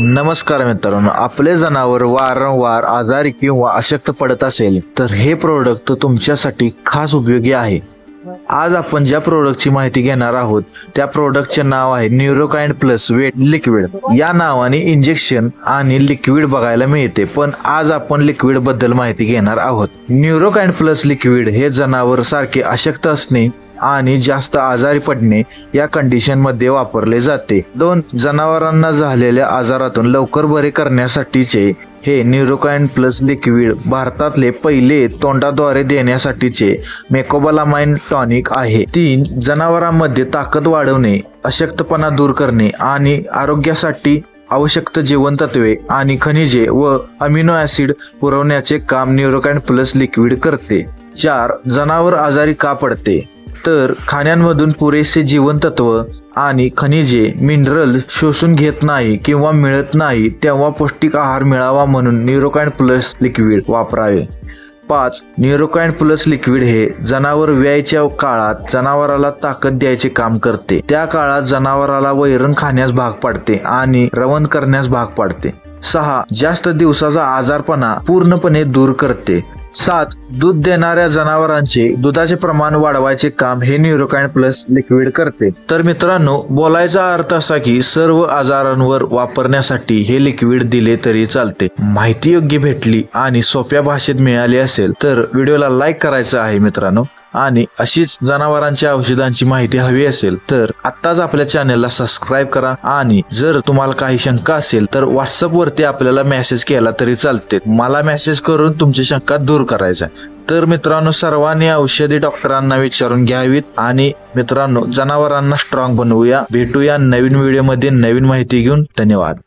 नमस्कार मित्रांनो, आपले जनावर वारंवार आजारी किंवा अशक्त पडत असेल तर हे प्रोडक्ट तुमच्यासाठी खास उपयोगी आहे। आज आपण ज्या प्रोडक्टची माहिती घेणार आहोत त्या प्रोडक्टचे नाव आहे न्यूरोकाइंड प्लस वेट लिक्विड। या नावाने इंजेक्शन आणि लिक्विड बघायला मिळते, पण आज आपण लिक्विड बद्दल माहिती घेणार आहोत। न्यूरोकाइंड प्लस लिक्विड हे जनावर सारखे अशक्त असणे आणि जास्त आजारी पडणे या कंडिशन मध्ये वापरले जाते। दोन जनावरांना झालेल्या आजारातून लवकर बरे करण्यासाठीचे हे न्यूरोकाइंड प्लस लिक्विड भारतातले पहिले तोंडाद्वारे देण्यासाठीचे मेकोबालामाइन टॉनिक आहे। तीन जनावरांमध्ये ताकद वाढवणे, अशक्तपणा दूर करणे आणि आरोग्यासाठी आवश्यक जीवनतत्वे आणि खनिजे व अमिनो ऍसिड पुरवण्याचे काम न्यूरोकाइंड प्लस लिक्विड करते। चार जनावर आजारी का पडते तर खाण्यांमधून पुरेसे जीवनतत्व आणि खनिजे मिनरल शोषून घेत नाही किंवा मिळत नाही, तेव्हा पौष्टिक आहार मिळावा म्हणून न्यूरोकाइंड प्लस लिक्विड वापरावे। पाच न्यूरोकाइंड प्लस लिक्विड हे जनावर व्यायाच्या काळात जनावराला ताकद द्यायचे काम करते। त्या काळात जनावराला वैरण खाण्यास भाग पाडते आणि रवण करण्यास भाग पाडते। सहा जास्त दिवसाचा आजारपणा पूर्णपणे दूर करते। सात दूध देणाऱ्या जनावरांचे दुधाचे प्रमाण वाढवायचे काम हे न्यूरोकाइंड प्लस लिक्विड करते। तर मित्रांनो, बोलायचा अर्थ असा की सर्व आजारांवर वापरण्यासाठी हे लिक्विड दिले तरी चालते। माहिती योग्य भेटली आणि सोप्या भाषेत मिळाली असेल तर व्हिडिओला लाईक करायचं आहे मित्रांनो, आणि अशीच जनावरांच्या औषधांची माहिती हवी असेल तर आत्ताच आपल्या चॅनलला सबस्क्राईब करा। आणि जर तुम्हाला काही शंका असेल तर व्हॉट्सअप वरती आपल्याला मेसेज केला तरी चालते, मला मेसेज करून तुमची शंका दूर करायचा। तर मित्रांनो, सर्वांनी औषधी डॉक्टरांना विचारून घ्यावीत आणि मित्रांनो जनावरांना स्ट्रॉंग बनवूया। भेटूया नवीन व्हिडिओ मध्ये नवीन माहिती घेऊन। धन्यवाद।